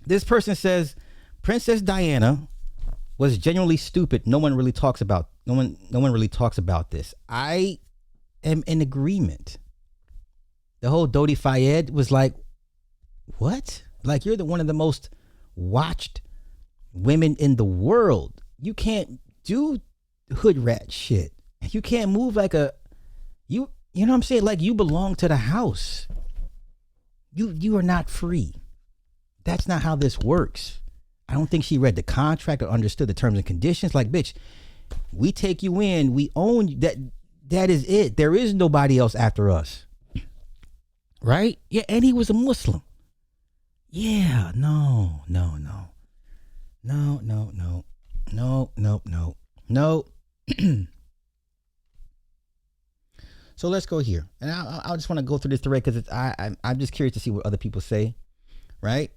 This person says Princess Diana was genuinely stupid. No one really talks about this. I am in agreement. The whole Dodi Fayed was like, what? Like, you're one of the most watched women in the world. You can't do hood rat shit. You can't move like you know what I'm saying? Like, you belong to the house. You are not free. That's not how this works. I don't think she read the contract or understood the terms and conditions. Like, bitch, we take you in, we own you. That is it. There is nobody else after us. Right? Yeah, and he was a Muslim. Yeah, no. So let's go here, and I just want to go through this thread because I'm just curious to see what other people say, right?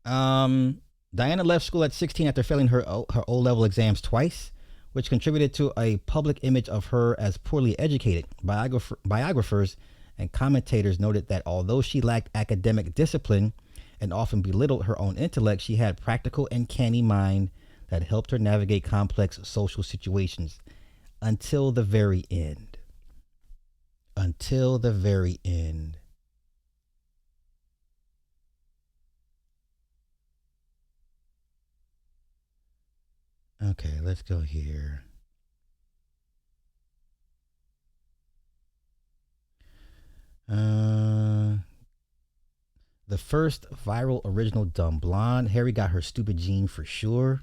Diana left school at 16 after failing her O-level exams twice, which contributed to a public image of her as poorly educated. Biographers and commentators noted that although she lacked academic discipline and often belittled her own intellect, she had practical and canny mind that helped her navigate complex social situations until the very end. Until the very end. Okay, let's go here. The first viral original dumb blonde. Harry got her stupid gene for sure.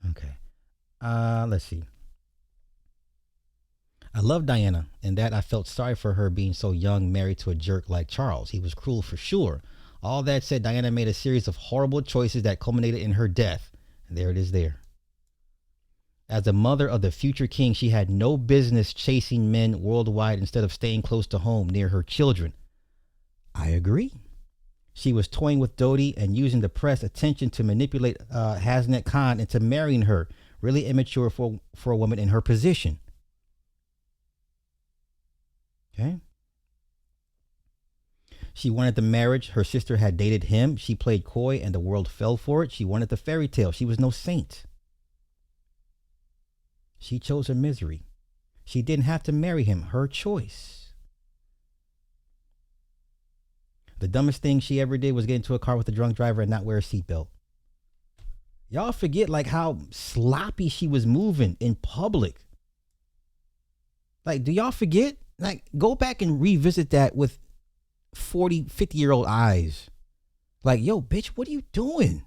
Okay. Let's see. I love Diana, and that I felt sorry for her being so young, married to a jerk like Charles. He was cruel for sure. All that said, Diana made a series of horrible choices that culminated in her death. And there it is there. As a mother of the future king, she had no business chasing men worldwide instead of staying close to home near her children. I agree. She was toying with Dodi and using the press attention to manipulate Hasnet Khan into marrying her. Really immature for a woman in her position. Okay. She wanted the marriage. Her sister had dated him. She played coy and the world fell for it. She wanted the fairy tale. She was no saint. She chose her misery. She didn't have to marry him. Her choice. The dumbest thing she ever did was get into a car with a drunk driver and not wear a seatbelt. Y'all forget like how sloppy she was moving in public. Like, do y'all forget? Like, go back and revisit that with 40, 50-year-old eyes. Like, yo, bitch, what are you doing?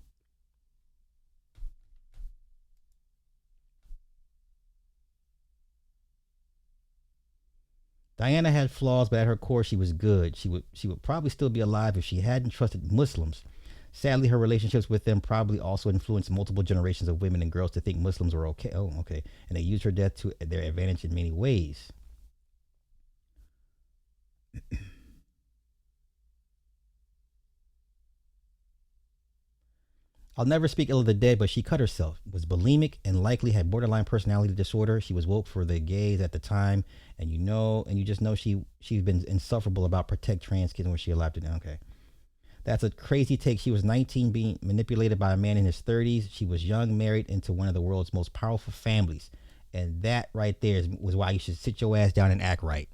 Diana had flaws, but at her core, she was good. She would probably still be alive if she hadn't trusted Muslims. Sadly, her relationships with them probably also influenced multiple generations of women and girls to think Muslims were okay. Oh, okay. And they used her death to their advantage in many ways. I'll never speak ill of the dead, but she cut herself, was bulimic, and likely had borderline personality disorder. She was woke for the gays at the time, and you just know she's been insufferable about protect trans kids when she allowed it. Okay. That's a crazy take. She was 19, being manipulated by a man in his 30s. She was young, married into one of the world's most powerful families. And that right there was why you should sit your ass down and act right.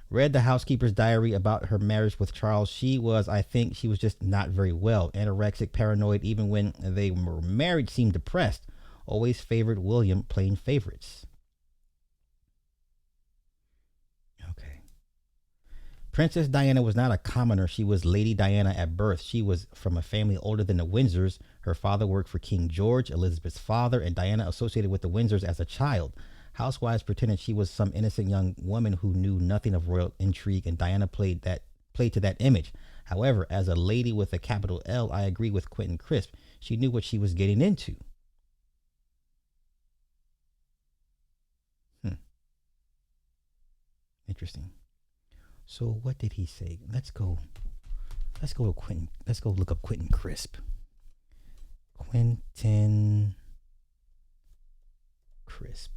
Read the housekeeper's diary about her marriage with Charles. I think she was just not very well. Anorexic, paranoid, even when they were married, seemed depressed. Always favored William, playing favorites. Okay. Princess Diana was not a commoner. She was Lady Diana at birth. She was from a family older than the Windsors. Her father worked for King George, Elizabeth's father, and Diana associated with the Windsors as a child. Housewives pretended she was some innocent young woman who knew nothing of royal intrigue, and Diana played to that image. However, as a lady with a capital L, I agree with Quentin Crisp. She knew what she was getting into. Interesting. So what did he say? Let's go to Quentin. Let's go look up Quentin Crisp. Quentin Crisp.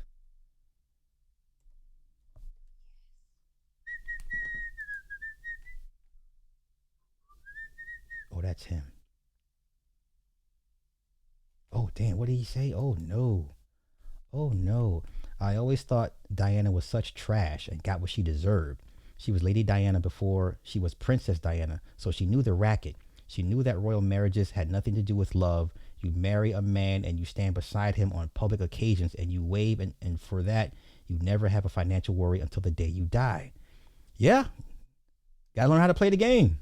that's him. Oh, damn. What did he say? Oh, no. Oh, no. I always thought Diana was such trash and got what she deserved. She was Lady Diana before she was Princess Diana, so she knew the racket. She knew that royal marriages had nothing to do with love. You marry a man and you stand beside him on public occasions and you wave, and for that, you never have a financial worry until the day you die. Yeah. Gotta learn how to play the game.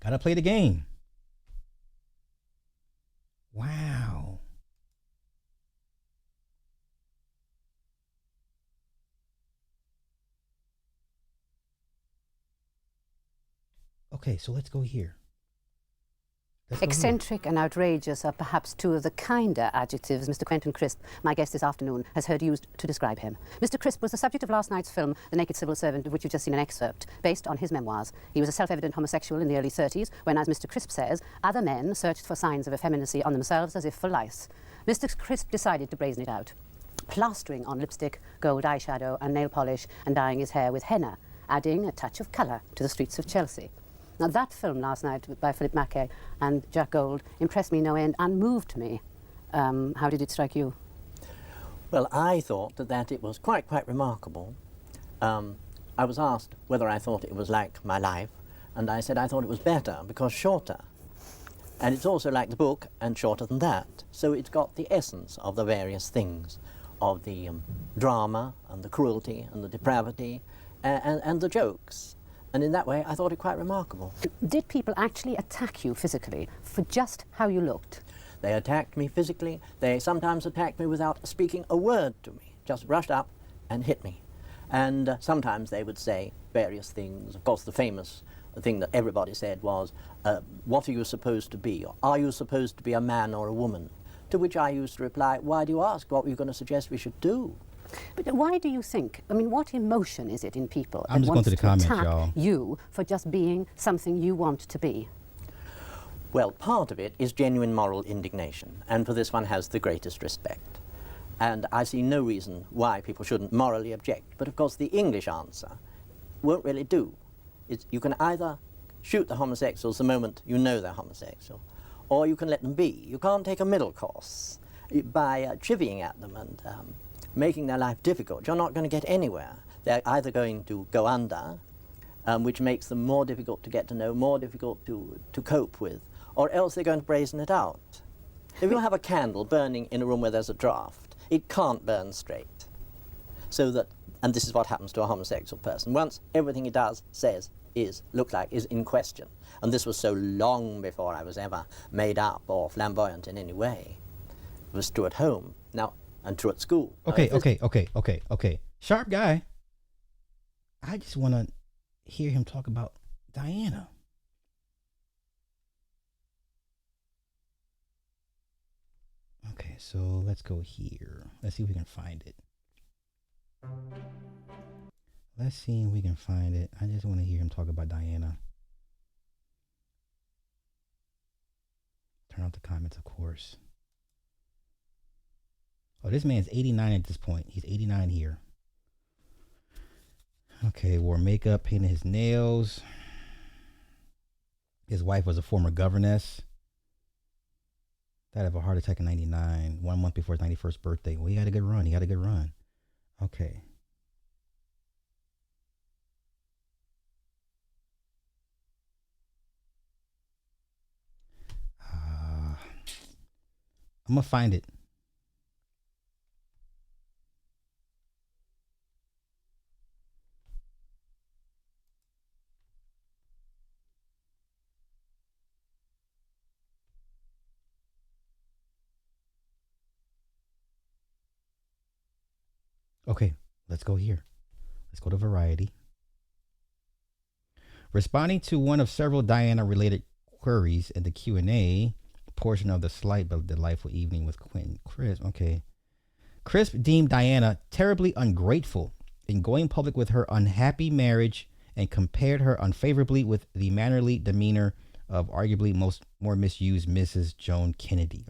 Gotta play the game. Wow. Okay, so let's go here. Eccentric and outrageous are perhaps two of the kinder adjectives Mr. Quentin Crisp, my guest this afternoon, has heard used to describe him. Mr. Crisp was the subject of last night's film, The Naked Civil Servant, of which you've just seen an excerpt, based on his memoirs. He was a self-evident homosexual in the early 30s, when, as Mr. Crisp says, other men searched for signs of effeminacy on themselves as if for lice. Mr. Crisp decided to brazen it out, plastering on lipstick, gold eyeshadow and nail polish, and dyeing his hair with henna, adding a touch of colour to the streets of Chelsea. Now, that film last night by Philip Mackay and Jack Gold impressed me no end and moved me. How did it strike you? Well, I thought that it was quite remarkable. I was asked whether I thought it was like my life, and I said I thought it was better because shorter. And it's also like the book and shorter than that. So it's got the essence of the various things, of the drama and the cruelty and the depravity and the jokes. And in that way, I thought it quite remarkable. Did people actually attack you physically for just how you looked? They attacked me physically. They sometimes attacked me without speaking a word to me, just rushed up and hit me. And sometimes they would say various things. Of course, the famous thing that everybody said was, what are you supposed to be? Or, are you supposed to be a man or a woman? To which I used to reply, why do you ask? What were you going to suggest we should do? But why do you think, I mean, what emotion is it in people I'm that just going wants to the to comments, attack y'all. you for just being something you want to be? Well, part of it is genuine moral indignation, and for this one has the greatest respect. And I see no reason why people shouldn't morally object. But of course, the English answer won't really do. You can either shoot the homosexuals the moment you know they're homosexual, or you can let them be. You can't take a middle course by chivying at them and making their life difficult. You're not going to get anywhere. They're either going to go under, which makes them more difficult to get to know, more difficult to cope with, or else they're going to brazen it out. If you have a candle burning in a room where there's a draft, it can't burn straight. So that, and this is what happens to a homosexual person. Once everything he does, says, looks like, is in question. And this was so long before I was ever made up or flamboyant in any way. It was true at home. Now, and true at school. Okay. Sharp guy. I just want to hear him talk about Diana. Okay, so let's go here. Let's see if we can find it. Let's see if we can find it. I just want to hear him talk about Diana. Turn off the comments, of course. Oh, this man's 89 at this point. He's 89 here. Okay, wore makeup, painted his nails. His wife was a former governess. Died of a heart attack in 99, 1 month before his 91st birthday. Well, he had a good run. Okay. I'm going to find it. Okay, let's go here. Let's go to Variety. Responding to one of several Diana-related queries in the Q&A portion of the slight but delightful evening with Quentin Crisp. Okay. Crisp deemed Diana terribly ungrateful in going public with her unhappy marriage and compared her unfavorably with the mannerly demeanor of arguably more misused Mrs. John Kennedy.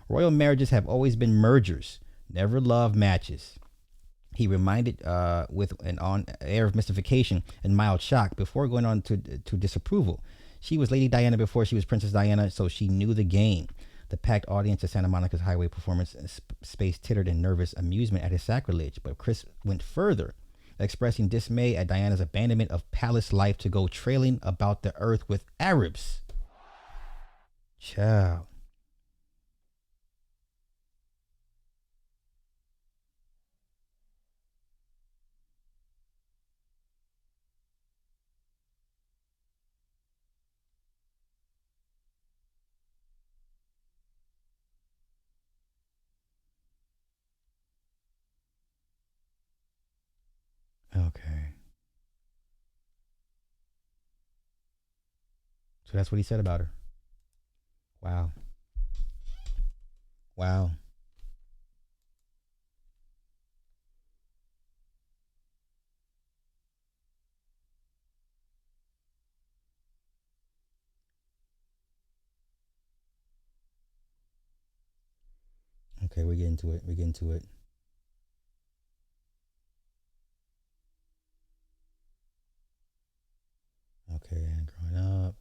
Royal marriages have always been mergers, never love matches. He reminded with an air of mystification and mild shock before going on to disapproval. She was Lady Diana before she was Princess Diana, so she knew the game. The packed audience at Santa Monica's highway performance space tittered in nervous amusement at his sacrilege, but Chris went further, expressing dismay at Diana's abandonment of palace life to go trailing about the earth with Arabs. Child. Okay. So that's what he said about her. Wow. Wow. Okay, we're getting to it. We're getting to it. Okay, growing up.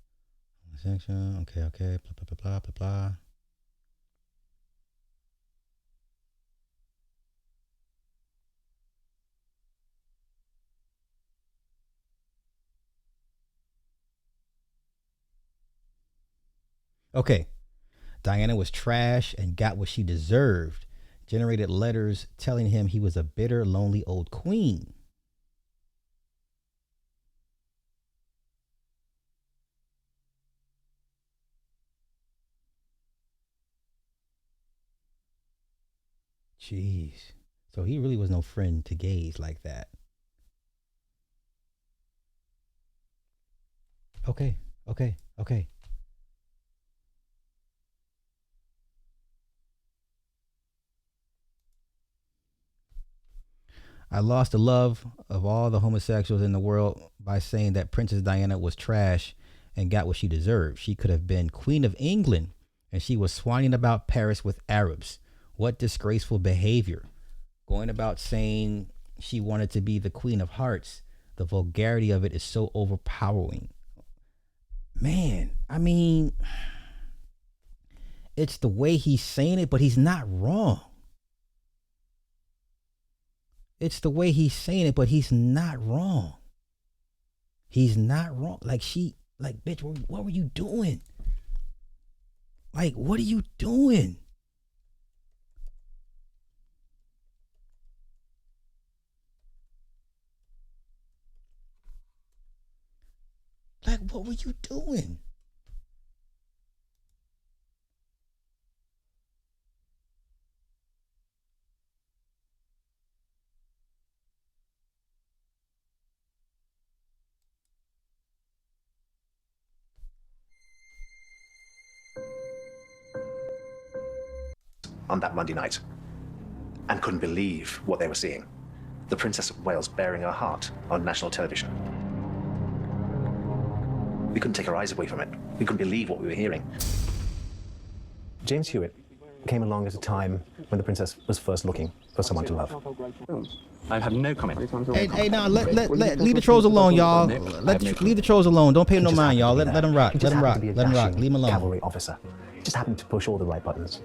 Section. Okay, okay. Blah, blah, blah, blah, blah, blah. Okay. Diana was trash and got what she deserved. Generated letters telling him he was a bitter, lonely old queen. Jeez. So he really was no friend to gays like that. Okay, okay, okay. I lost the love of all the homosexuals in the world by saying that Princess Diana was trash and got what she deserved. She could have been Queen of England, and she was swanning about Paris with Arabs. What disgraceful behavior. Going about saying she wanted to be the Queen of Hearts. The vulgarity of it is so overpowering. Man, I mean, it's the way he's saying it, but he's not wrong. It's the way he's saying it, but he's not wrong. He's not wrong. Like bitch, what were you doing? Like, what are you doing? Like, what were you doing? On that Monday night, and couldn't believe what they were seeing. The Princess of Wales bearing her heart on national television. We couldn't take our eyes away from it. We couldn't believe what we were hearing. James Hewitt came along at a time when the princess was first looking for someone to love. I have no comment. Hey, now leave the trolls alone, y'all. Leave the trolls alone. Don't pay no mind, y'all. Let them rock. Let them rock. Let them rock. Leave them alone. Cavalry officer. He just happened to push all the right buttons.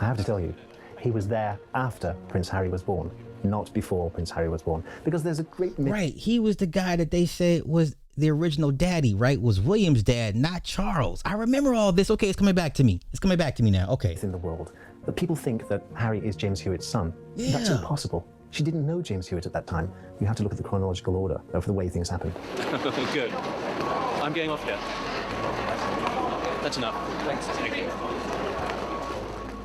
I have to tell you, he was there after Prince Harry was born, not before Prince Harry was born, because there's a great myth. Right, he was the guy that they said was the original daddy, right? Was William's dad, not Charles. I remember all this. Okay, it's coming back to me. It's coming back to me now. Okay. In the world, that people think that Harry is James Hewitt's son. Yeah. That's impossible. She didn't know James Hewitt at that time. You have to look at the chronological order of the way things happened. Good. I'm getting off here. That's enough. Thanks. Thank you.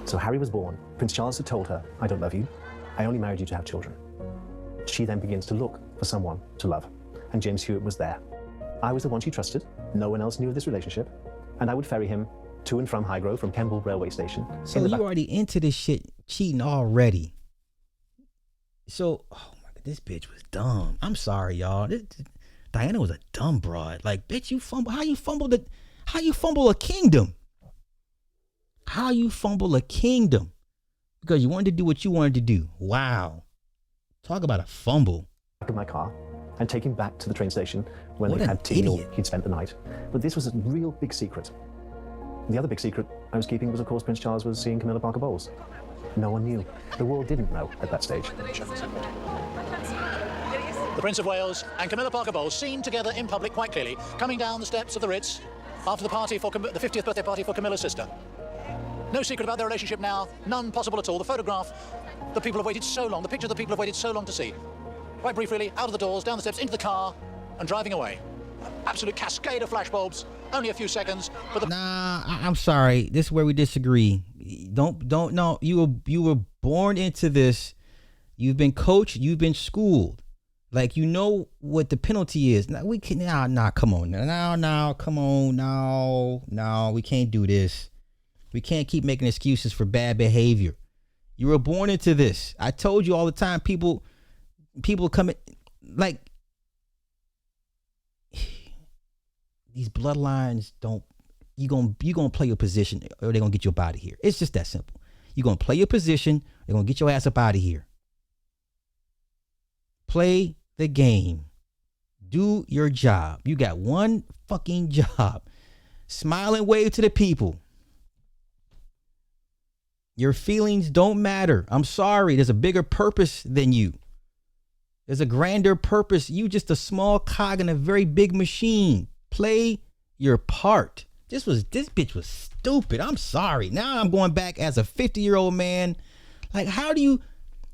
So Harry was born. Prince Charles had told her, I don't love you. I only married you to have children. She then begins to look for someone to love. And James Hewitt was there. I was the one she trusted. No one else knew of this relationship. And I would ferry him to and from Highgrove from Kemble railway station. So you already into this shit cheating already. So, oh my God, this bitch was dumb. I'm sorry, y'all. Diana was a dumb broad. Like, bitch, you fumble. How you fumble a kingdom? How you fumble a kingdom? Because you wanted to do what you wanted to do. Wow. Talk about a fumble. Back of my car. and take him back to the train station when What they an had tea or idiot. he'd spent the night. But this was a real big secret. The other big secret I was keeping was, of course, Prince Charles was seeing Camilla Parker Bowles. No one knew. The world didn't know at that stage. The Prince of Wales and Camilla Parker Bowles seen together in public quite clearly, coming down the steps of the Ritz after the party for the 50th birthday party for Camilla's sister. No secret about their relationship now, none possible at all. The photograph that people have waited so long, the picture that people have waited so long to see. Quite brief, really, out of the doors, down the steps, into the car, and driving away. Absolute cascade of flashbulbs, only a few seconds, but the... Nah, I'm sorry. This is where we disagree. No. You were born into this. You've been coached. You've been schooled. Like, you know what the penalty is. Now, we can, come on. Come on. No, we can't do this. We can't keep making excuses for bad behavior. You were born into this. I told you all the time, people come in, like, these bloodlines don't, you gonna play your position or they're gonna get you up out of here. It's just that simple. You're gonna play your position, they're gonna get your ass up out of here. Play the game. Do your job. You got one fucking job. Smile and wave to the people. Your feelings don't matter. I'm sorry. There's a bigger purpose than you. There's a grander purpose. You just a small cog in a very big machine. Play your part. This bitch was stupid. I'm sorry. Now I'm going back as a 50-year-old man. Like, how do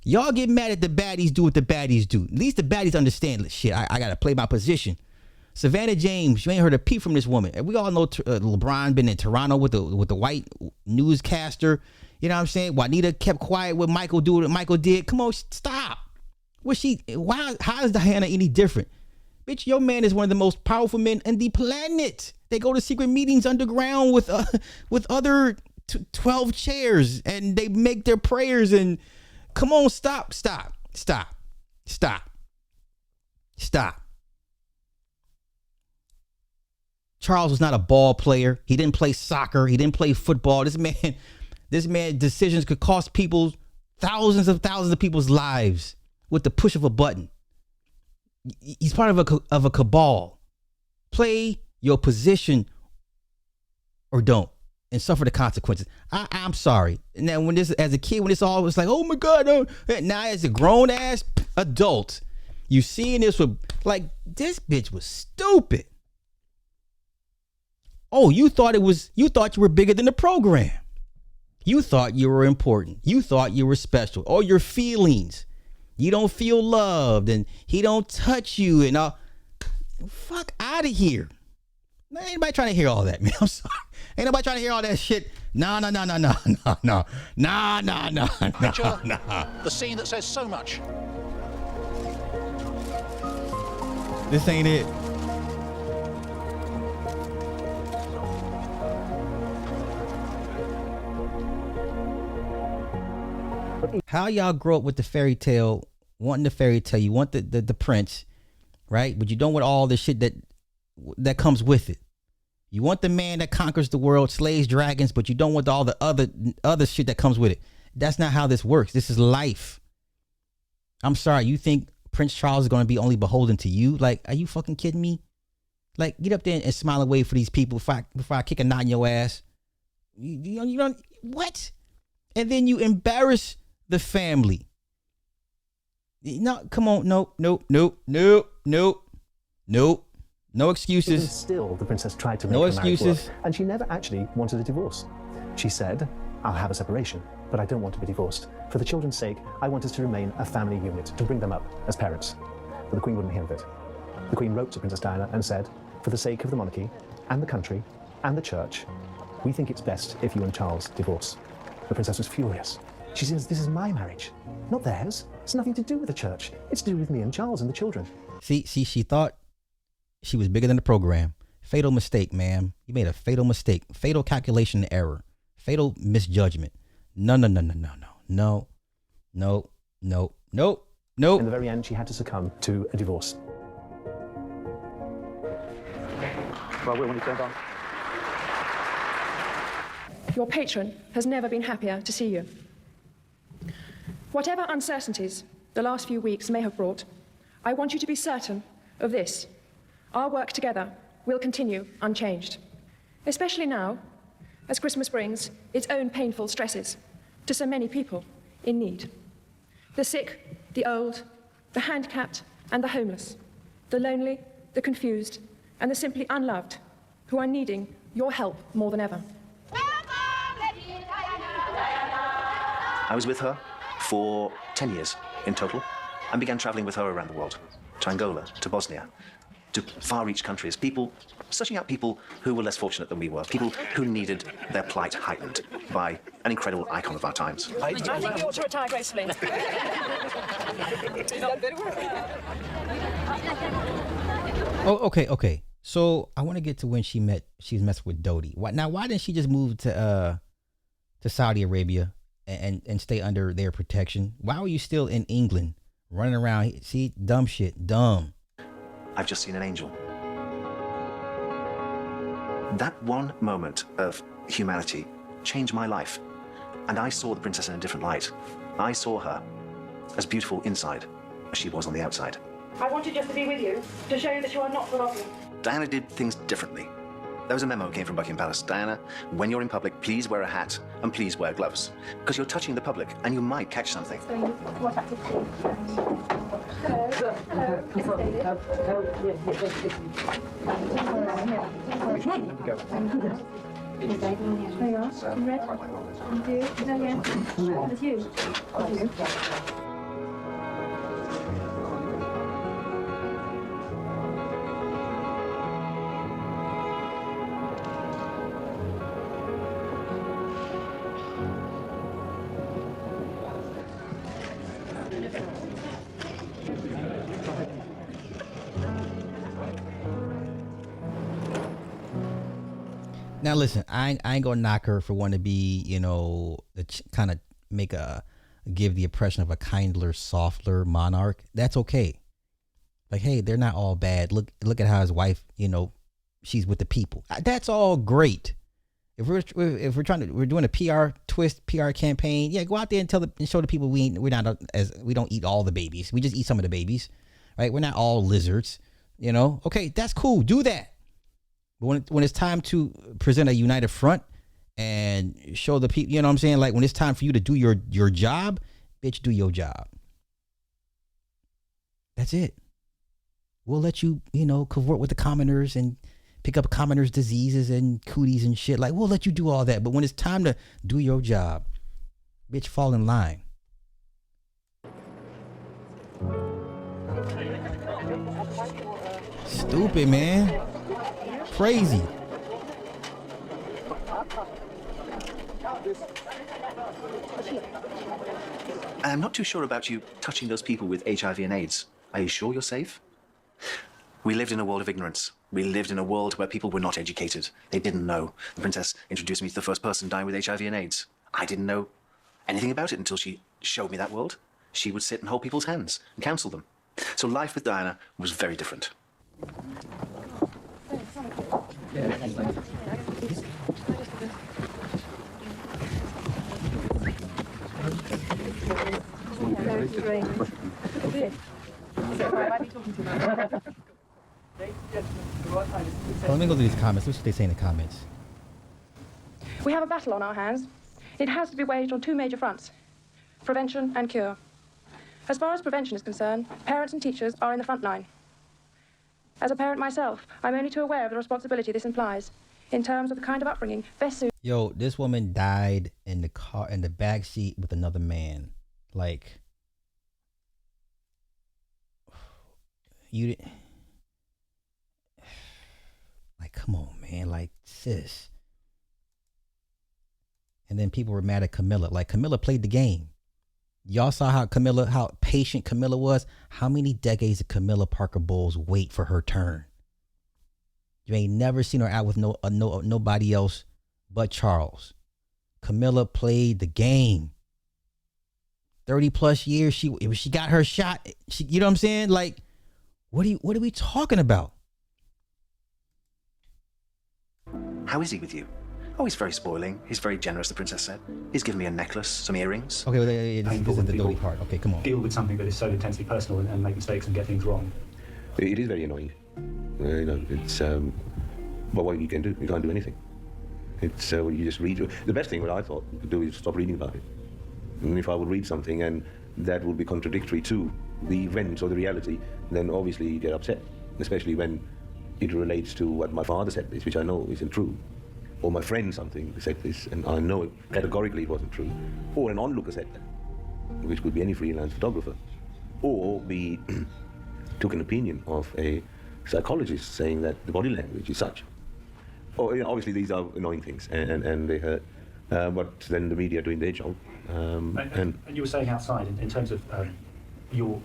y'all get mad at the baddies do what the baddies do? At least the baddies understand, shit, I got to play my position. Savannah James, you ain't heard a peep from this woman. And we all know LeBron been in Toronto with the white newscaster. You know what I'm saying? Juanita kept quiet with Michael do what Michael did. Come on, stop. How is Diana any different? Bitch, your man is one of the most powerful men on the planet. They go to secret meetings underground with other 12 chairs and they make their prayers and come on, stop. Charles was not a ball player. He didn't play soccer. He didn't play football. This man decisions could cost people thousands of people's lives with the push of a button. He's part of a cabal. Play your position or don't and suffer the consequences. I'm sorry. Now, as a kid, when this all was like, oh my God, no. Now as a grown ass adult, you seeing this with like, this bitch was stupid. Oh, you thought you were bigger than the program. You thought you were important. You thought you were special. Oh, your feelings. You don't feel loved and he don't touch you and fuck out of here. Ain't nobody trying to hear all that, man. I'm sorry. Ain't nobody trying to hear all that shit. No. Picture the scene that says so much. This ain't it. How y'all grow up with the fairy tale, wanting the fairy tale, you want the prince, right? But you don't want all the shit that comes with it. You want the man that conquers the world, slays dragons, but you don't want all the other shit that comes with it. That's not how this works. This is life. I'm sorry. You think Prince Charles is going to be only beholden to you? Like, are you fucking kidding me? Like, get up there and smile and wave for these people before I kick a knot in your ass. You don't, what? And then you embarrass the family. No, come on. No excuses. Even still, the princess tried to make No her marriage excuses. work, and she never actually wanted a divorce. She said, I'll have a separation, but I don't want to be divorced. For the children's sake, I want us to remain a family unit, to bring them up as parents. But the Queen wouldn't hear of it. The Queen wrote to Princess Diana and said, for the sake of the monarchy, and the country, and the church, we think it's best if you and Charles divorce. The princess was furious. She says, this is my marriage, not theirs. It's nothing to do with the church. It's to do with me and Charles and the children. See, she thought she was bigger than the program. Fatal mistake, ma'am. You made a fatal mistake. Fatal calculation error. Fatal misjudgment. No. In the very end, she had to succumb to a divorce. Well, when you turned on. Your patron has never been happier to see you. Whatever uncertainties the last few weeks may have brought, I want you to be certain of this, our work together will continue unchanged, especially now, as Christmas brings its own painful stresses to so many people in need. The sick, the old, the handicapped and the homeless, the lonely, the confused, and the simply unloved, who are needing your help more than ever. I was with her for 10 years in total and began traveling with her around the world, to Angola, to Bosnia, to far-reach countries, searching out people who were less fortunate than we were, people who needed their plight heightened by an incredible icon of our times. I think you ought to retire gracefully. Oh, okay. So I want to get to when she's messed with Dodie. Why didn't she just move to Saudi Arabia and stay under their protection? Why were you still in England running around? See, dumb shit, dumb. I've just seen an angel. That one moment of humanity changed my life, and I saw the princess in a different light. I saw her as beautiful inside as she was on the outside. I wanted just to be with you, to show you that you are not forgotten. Diana did things differently. There was a memo that came from Buckingham Palace. Diana, when you're in public, please wear a hat and please wear gloves, because you're touching the public and you might catch something. Now listen, I ain't gonna knock her for wanting to be, kind of give the impression of a kindler, softer monarch. That's okay. Like, hey, they're not all bad. Look at how his wife, she's with the people. That's all great. If we're doing a PR twist, PR campaign, yeah, go out there and show the people we don't eat all the babies. We just eat some of the babies, right? We're not all lizards, Okay, that's cool. Do that. But when it's time to present a united front and show the people, what I'm saying? Like when it's time for you to do your job, bitch, do your job. That's it. We'll let you, cavort with the commoners and pick up commoners' diseases and cooties and shit. Like, we'll let you do all that. But when it's time to do your job, bitch, fall in line. Stupid, man. Crazy. I'm not too sure about you touching those people with HIV and AIDS. Are you sure you're safe? We lived in a world of ignorance. We lived in a world where people were not educated. They didn't know. The princess introduced me to the first person dying with HIV and AIDS. I didn't know anything about it until she showed me that world. She would sit and hold people's hands and counsel them. So life with Diana was very different. Let me go to these comments. Let's see what they say in the comments. We have a battle on our hands. It has to be waged on two major fronts: prevention and cure. As far as prevention is concerned, parents and teachers are in the front line. As a parent myself, I'm only too aware of the responsibility this implies in terms of the kind of upbringing best suited. Yo, this woman died in the back seat with another man. Like, come on, man. Like, sis. And then people were mad at Camilla. Like, Camilla played the game. Y'all saw how patient Camilla was. How many decades did Camilla Parker Bowles wait for her turn? You ain't never seen her out with nobody else but Charles. Camilla played the game. 30 plus years. She got her shot. You know what I'm saying? Like, what are we talking about? How is he with you? Oh, he's very spoiling. He's very generous, the princess said. He's given me a necklace, some earrings. Okay, well, this is the Dodie part. Okay, come on. Deal with something that is so intensely personal and make mistakes and get things wrong. It is very annoying. It's but what you can do, you can't do anything. It's you just read. The best thing what I thought you could do is stop reading about it. And if I would read something and that would be contradictory to the events or the reality, then obviously you get upset, especially when it relates to what my father said this, which I know isn't true, or my friend something said this, and I know it categorically it wasn't true, or an onlooker said that, which could be any freelance photographer, or be took an opinion of a psychologist saying that the body language is such. Or obviously these are annoying things, and they hurt, but then the media are doing their job. And you were saying outside, in terms of your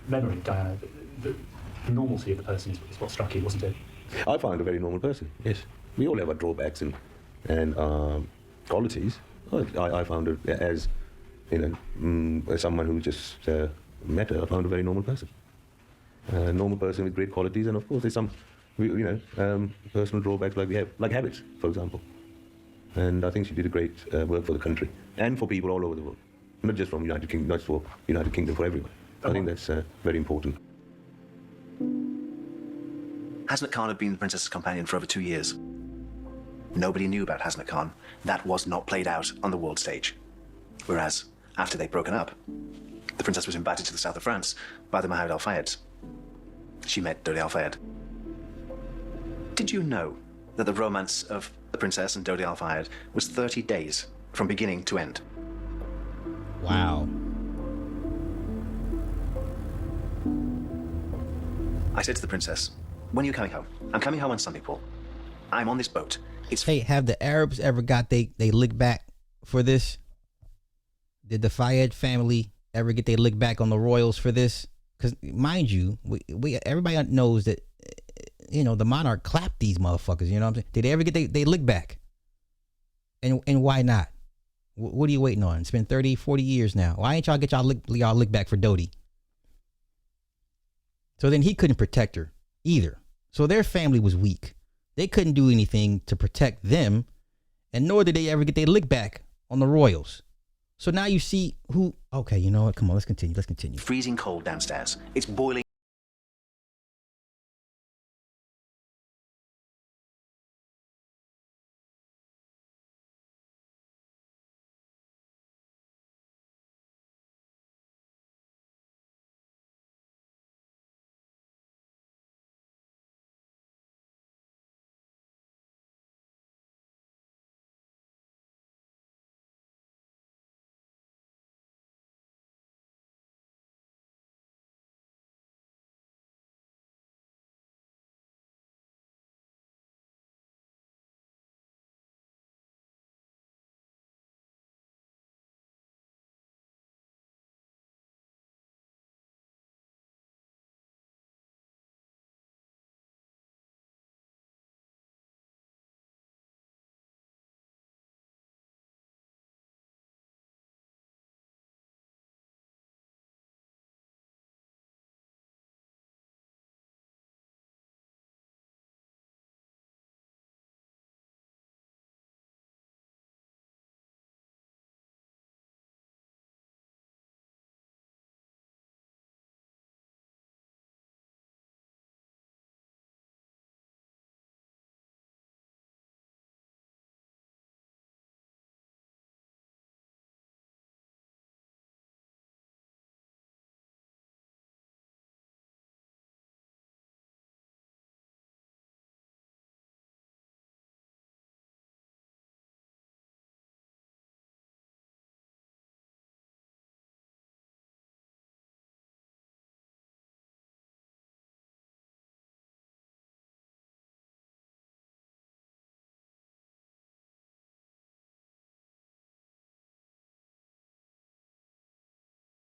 memory, Diana, the normalcy of the person is what struck you, wasn't it? I find a very normal person, yes. We all have our drawbacks and qualities. I found her as, as someone who just met her, I found a very normal person. A normal person with great qualities, and of course there's some, personal drawbacks like we have, like habits, for example. And I think she did a great work for the country and for people all over the world, not just from United Kingdom, not for United Kingdom, for everyone. I think that's very important. Hasnat Khan had been the princess's companion for over 2 years. Nobody knew about Hasnat Khan. That was not played out on the world stage. Whereas, after they'd broken up, the princess was invited to the south of France by the Mohammed Al Fayed. She met Dodi Al Fayed. Did you know that the romance of the princess and Dodi Al Fayed was 30 days from beginning to end? Wow. I said to the princess, when are you coming home? I'm coming home on Sunday, Paul. I'm on this boat. Hey, have the Arabs ever got they lick back for this? Did the Fayed family ever get they lick back on the royals for this? Because mind you, we everybody knows that the monarch clapped these motherfuckers. You know what I'm saying? Did they ever get they lick back? And why not? What are you waiting on? It's been 30, 40 years now. Why ain't y'all get y'all lick back for Dodi? So then he couldn't protect her either. So their family was weak. They couldn't do anything to protect them, and nor did they ever get their lick back on the royals. So now you see who. Okay, you know what? Come on, let's continue. Let's continue. Freezing cold downstairs. It's boiling.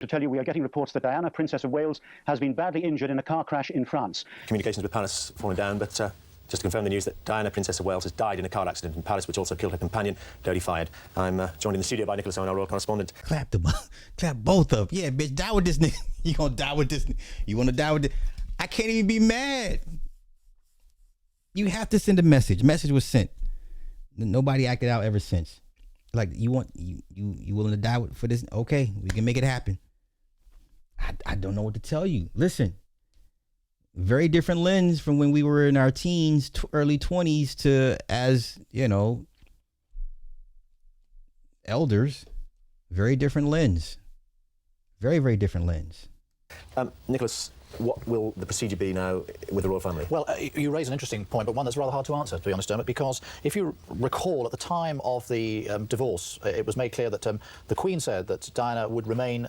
To tell you, we are getting reports that Diana, Princess of Wales, has been badly injured in a car crash in France. Communications with Paris fallen down, but just to confirm the news that Diana, Princess of Wales, has died in a car accident in Paris, which also killed her companion, Dodi Fayed. I'm joined in the studio by Nicholas Owen, our royal correspondent. Clap both of them. Yeah, bitch, die with this nigga. You gonna die with this? You wanna die with this? I can't even be mad. You have to send a message. Message was sent. Nobody acted out ever since. Like you willing to die for this? Okay, we can make it happen. I don't know what to tell you. Listen, Very different lens from when we were in our teens, early 20s to, as you know, elders. Very different lens. Very, very different lens. Nicholas, what will the procedure be now with the royal family? Well, you raise an interesting point, but one that's rather hard to answer, to be honest, Dermot, because if you recall, at the time of the divorce, it was made clear that the Queen said that Diana would remain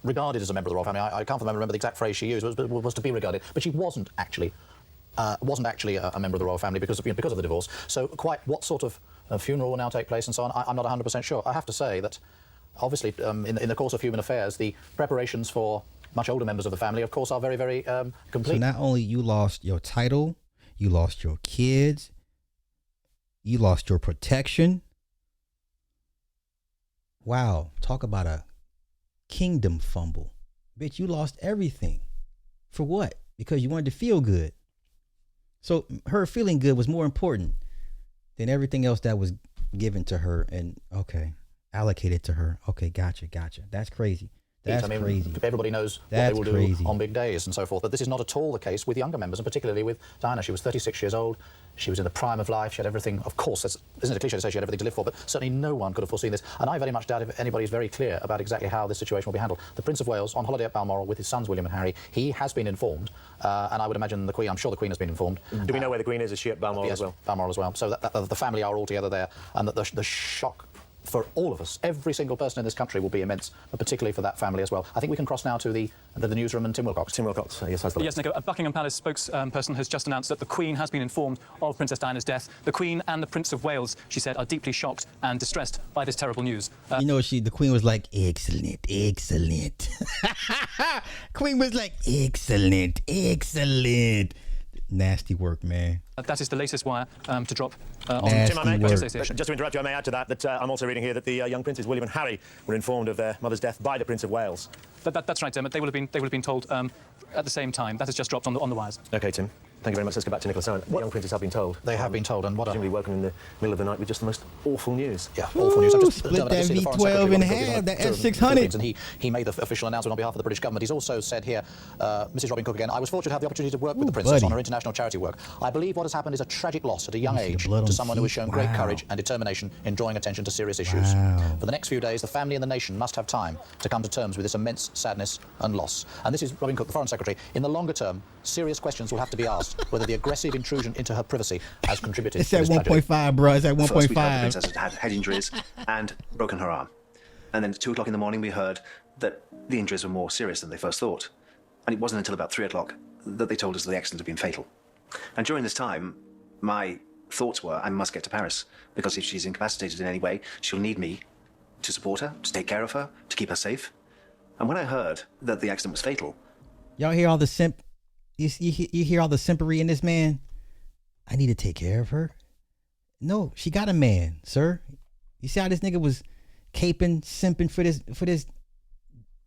regarded as a member of the royal family. I can't remember the exact phrase she used, was to be regarded, but she wasn't actually a member of the royal family because of the divorce. So quite what sort of funeral will now take place and so on, I'm not 100% sure. I have to say that, obviously, in the course of human affairs, the preparations for much older members of the family, of course, are very, very complete. So not only you lost your title, you lost your kids, you lost your protection. Wow, talk about a kingdom fumble. Bitch, you lost everything. For what? Because you wanted to feel good. So her feeling good was more important than everything else that was given to her and, allocated to her. Okay, gotcha. That's crazy. That's crazy. Everybody knows what they will do on big days and so forth. But this is not at all the case with younger members, and particularly with Diana. She was 36 years old. She was in the prime of life. She had everything. Of course, isn't it a cliche to say she had everything to live for? But certainly no one could have foreseen this. And I very much doubt if anybody's very clear about exactly how this situation will be handled. The Prince of Wales, on holiday at Balmoral with his sons William and Harry, he has been informed, and I would imagine the Queen. I'm sure the Queen has been informed. Do we know where the Queen is? Is she at Balmoral as well? Balmoral as well. So that the family are all together there, and that the shock for all of us, every single person in this country, will be immense, but particularly for that family as well. I think we can cross now to the newsroom and Tim Wilcox. Tim Wilcox, yes, has the Yes, Nico, a Buckingham Palace spokesperson has just announced that the Queen has been informed of Princess Diana's death. The Queen and the Prince of Wales, she said, are deeply shocked and distressed by this terrible news. The Queen was like, excellent. Queen was like, excellent. Nasty work, man. That is the latest wire to drop on Tim, just to interrupt you, I may add to that I'm also reading here that the young princes, William and Harry, were informed of their mother's death by the Prince of Wales. That's right, Dermot. They would have been told at the same time. That has just dropped on the wires. OK, Tim. Thank you very much. Let's go back to Nicholas Owen. The young princes have been told. They have been told, and what presumably woken in the middle of the night with just the most awful news. Yeah, awful news. Split that V12 in half, that F600. And he made the official announcement on behalf of the British government. He's also said here, Mrs. Robin Cook again, I was fortunate to have the opportunity to work with the Princess on her international charity work. I believe what has happened is a tragic loss at a young age to someone who has shown great courage and determination in drawing attention to serious issues. For the next few days, the family and the nation must have time to come to terms with this immense sadness and loss. And this is Robin Cook, the Foreign Secretary. In the longer term, serious questions will have to be asked whether the aggressive intrusion into her privacy has contributed to this tragedy. It's at 1.5, bro. It's at 1.5. First, we heard the princess had head injuries and broken her arm. And then at 2 o'clock in the morning, we heard that the injuries were more serious than they first thought. And it wasn't until about 3 o'clock that they told us the accident had been fatal. And during this time, my thoughts were, I must get to Paris, because if she's incapacitated in any way, she'll need me to support her, to take care of her, to keep her safe. And when I heard that the accident was fatal... Y'all hear all the you hear all the simpery in this man? I need to take care of her. No, she got a man, sir. You see how this nigga was caping, simping for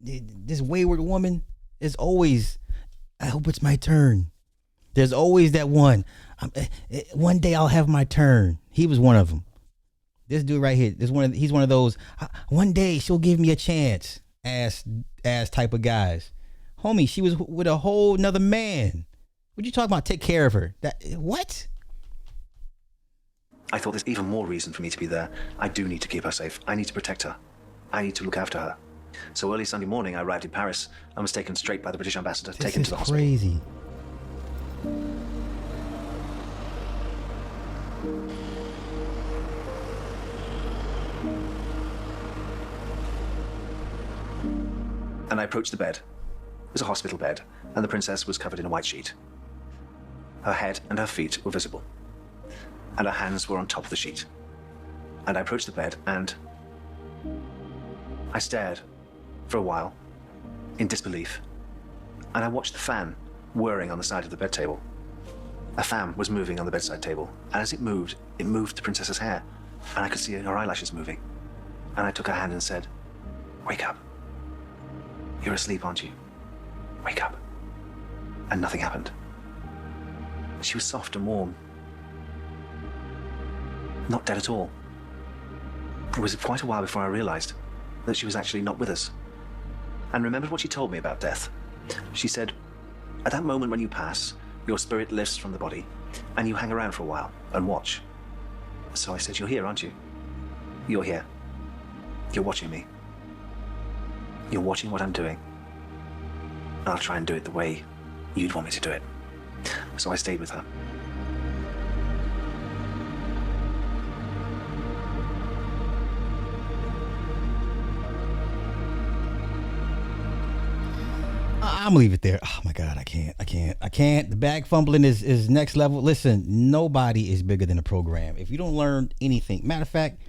this wayward woman? There's always, I hope it's my turn. There's always that one. One day I'll have my turn. He was one of them. This dude right here, he's one of those. One day she'll give me a chance, ass type of guys. Homie, she was with a whole nother man. What you talking about? Take care of her. What? I thought there's even more reason for me to be there. I do need to keep her safe. I need to protect her. I need to look after her. So early Sunday morning, I arrived in Paris and was taken straight by the British ambassador, taken to the hospital. This is crazy. And I approached the bed. It was a hospital bed, and the princess was covered in a white sheet. Her head and her feet were visible, and her hands were on top of the sheet. And I approached the bed, and I stared for a while in disbelief, and I watched the fan whirring on the side of the bed table. A fan was moving on the bedside table, and as it moved the princess's hair, and I could see her eyelashes moving. And I took her hand and said, "Wake up. You're asleep, aren't you? Wake up." And nothing happened. She was soft and warm. Not dead at all. It was quite a while before I realized that she was actually not with us. And remembered what she told me about death. She said, At that moment when you pass, your spirit lifts from the body, and you hang around for a while and watch. So I said, you're here, aren't you? You're here. You're watching me. You're watching what I'm doing. I'll try and do it the way you'd want me to do it. So I stayed with her. I'm gonna leave it there. Oh my God, I can't. The bag fumbling is next level. Listen, nobody is bigger than the program. If you don't learn anything, matter of fact,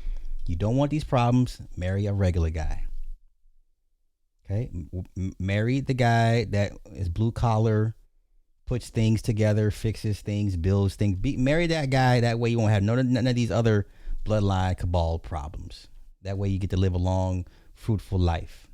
you don't want these problems, marry a regular guy. Okay, marry the guy that is blue collar, puts things together, fixes things, builds things. Marry that guy. That way you won't have none of these other bloodline cabal problems. That way you get to live a long, fruitful life.